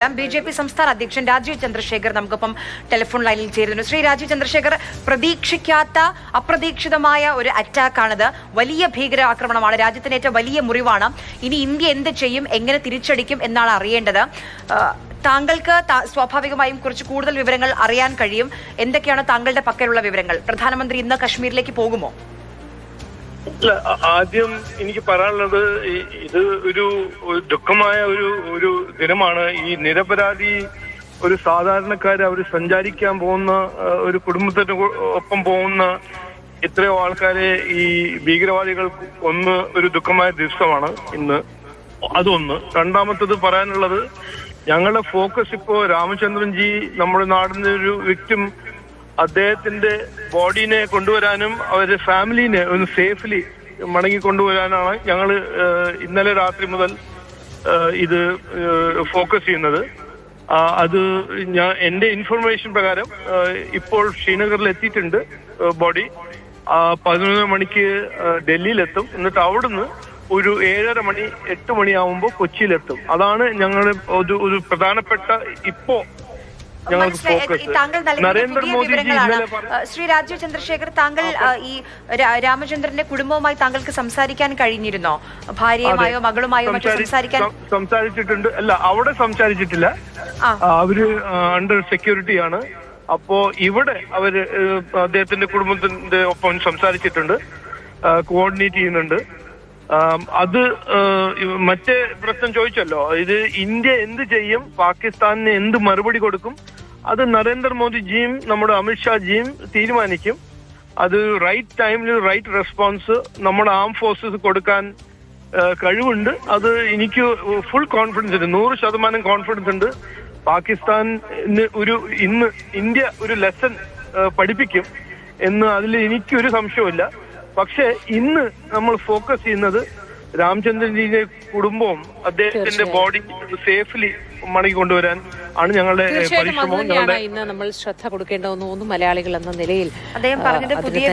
BJP സംസ്ഥാന അധ്യക്ഷൻ രാജീവ് ചന്ദ്രശേഖർ നമുക്കൊപ്പം ടെലിഫോൺ ലൈനിൽ ചേരുന്നു. ശ്രീ രാജീവ് ചന്ദ്രശേഖർ, പ്രതീക്ഷിക്കാത്ത അപ്രതീക്ഷിതമായ ഒരു അറ്റാക്കാണിത്. വലിയ ഭീകരാക്രമണമാണ്, രാജ്യത്തിനേറ്റ വലിയ മുറിവാണ്. ഇനി ഇന്ത്യ എന്ത് ചെയ്യും, എങ്ങനെ തിരിച്ചടിക്കും എന്നാണ് അറിയേണ്ടത്. താങ്കൾക്ക് സ്വാഭാവികമായും കുറച്ച് കൂടുതൽ വിവരങ്ങൾ അറിയാൻ കഴിയും. എന്തൊക്കെയാണ് താങ്കളുടെ പക്കലുള്ള വിവരങ്ങൾ? പ്രധാനമന്ത്രി ഇന്ന് കശ്മീരിലേക്ക് പോകുമോ? ആദ്യം എനിക്ക് പറയാനുള്ളത്, ഇത് ഒരു ദുഃഖമായ ഒരു ദിനമാണ്. ഈ നിരപരാധി ഒരു സാധാരണക്കാര് അവർ സഞ്ചരിക്കാൻ പോകുന്ന ഒരു കുടുംബത്തിന് ഒപ്പം പോകുന്ന എത്രയോ ആൾക്കാരെ ഈ ഭീകരവാദികൾ ഒരു ദുഃഖമായ ദിവസമാണ് ഇന്ന്. അതൊന്ന്. രണ്ടാമത്തത് പറയാനുള്ളത്, ഞങ്ങളുടെ ഫോക്കസ് ഇപ്പോ രാമചന്ദ്രൻജി നമ്മുടെ നാടിന്റെ ഒരു വിക്ടിം, അദ്ദേഹത്തിന്റെ ബോഡീനെ കൊണ്ടുവരാനും അവരുടെ ഫാമിലിനെ ഒന്ന് സേഫ്ലി മടങ്ങി കൊണ്ടുവരാനാണ് ഞങ്ങൾ ഇന്നലെ രാത്രി മുതൽ ഇത് ഫോക്കസ് ചെയ്യുന്നത്. അത് എന്റെ ഇൻഫർമേഷൻ പ്രകാരം ഇപ്പോൾ ശ്രീനഗറിൽ എത്തിയിട്ടുണ്ട്. ബോഡി 11 മണിക്ക് ഡൽഹിയിലെത്തും. എന്നിട്ട് അവിടുന്ന് ഒരു 7:30 മണി 8 മണിയാവുമ്പോൾ കൊച്ചിയിലെത്തും. അതാണ് ഞങ്ങൾ ഒരു പ്രധാനപ്പെട്ട ഇപ്പോ താങ്കൾ ശ്രീ രാജീവ് ചന്ദ്രശേഖർ, താങ്കൾ ഈ രാമചന്ദ്രന്റെ കുടുംബവുമായി താങ്കൾക്ക് സംസാരിക്കാൻ കഴിഞ്ഞിരുന്നോ? ഭാര്യയുമായോ മകളുമായോ മറ്റോ സംസാരിച്ചിട്ടുണ്ട്. അല്ല, അവിടെ സംസാരിച്ചിട്ടില്ല. അവര് അണ്ടർ സെക്യൂരിറ്റിയാണ്. അപ്പോ ഇവിടെ അവര് അദ്ദേഹത്തിന്റെ കുടുംബത്തിന്റെ ഒപ്പം സംസാരിച്ചിട്ടുണ്ട്, കോർഡിനേറ്റ് ചെയ്യുന്നുണ്ട്. അത് മറ്റേ പ്രശ്നം ചോദിച്ചല്ലോ, ഇത് ഇന്ത്യ എന്ത് ചെയ്യും, പാകിസ്ഥാനിന് എന്ത് മറുപടി കൊടുക്കും, അത് നരേന്ദ്രമോദിജിയും നമ്മുടെ അമിത്ഷാജിയും തീരുമാനിക്കും. അത് റൈറ്റ് ടൈമിൽ റൈറ്റ് റെസ്പോൺസ് നമ്മുടെ ആം ഫോഴ്സസ് കൊടുക്കാൻ കഴിവുണ്ട്. അത് എനിക്ക് ഫുൾ കോൺഫിഡൻസ് ഉണ്ട്, 100% കോൺഫിഡൻസ് ഉണ്ട്. പാകിസ്ഥാന് ഇന്ന് ഇന്ത്യ ഒരു ലെസൺ പഠിപ്പിക്കും എന്ന് അതിൽ എനിക്കൊരു സംശയമില്ല. പക്ഷെ ഇന്ന് നമ്മൾ ഫോക്കസ് ചെയ്യുന്നത് രാമചന്ദ്രൻജിയുടെ കുടുംബവും അദ്ദേഹത്തിന്റെ ബോഡി സേഫ്ലി മടങ്ങി കൊണ്ടുവരാൻ ആണ് ഞങ്ങളുടെ പരിശ്രമം. ഇന്ന് നമ്മൾ ശ്രദ്ധ കൊടുക്കേണ്ട മലയാളികൾ എന്ന നിലയിൽ അദ്ദേഹം പറഞ്ഞത് പുതിയ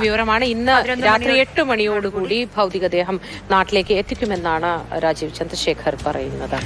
വിവരമാണ്. ഇന്ന് രാത്രി 8 മണിയോടുകൂടി ഭൗതികദേഹം നാട്ടിലേക്ക് എത്തിക്കുമെന്നാണ് രാജീവ് ചന്ദ്രശേഖർ പറയുന്നത്.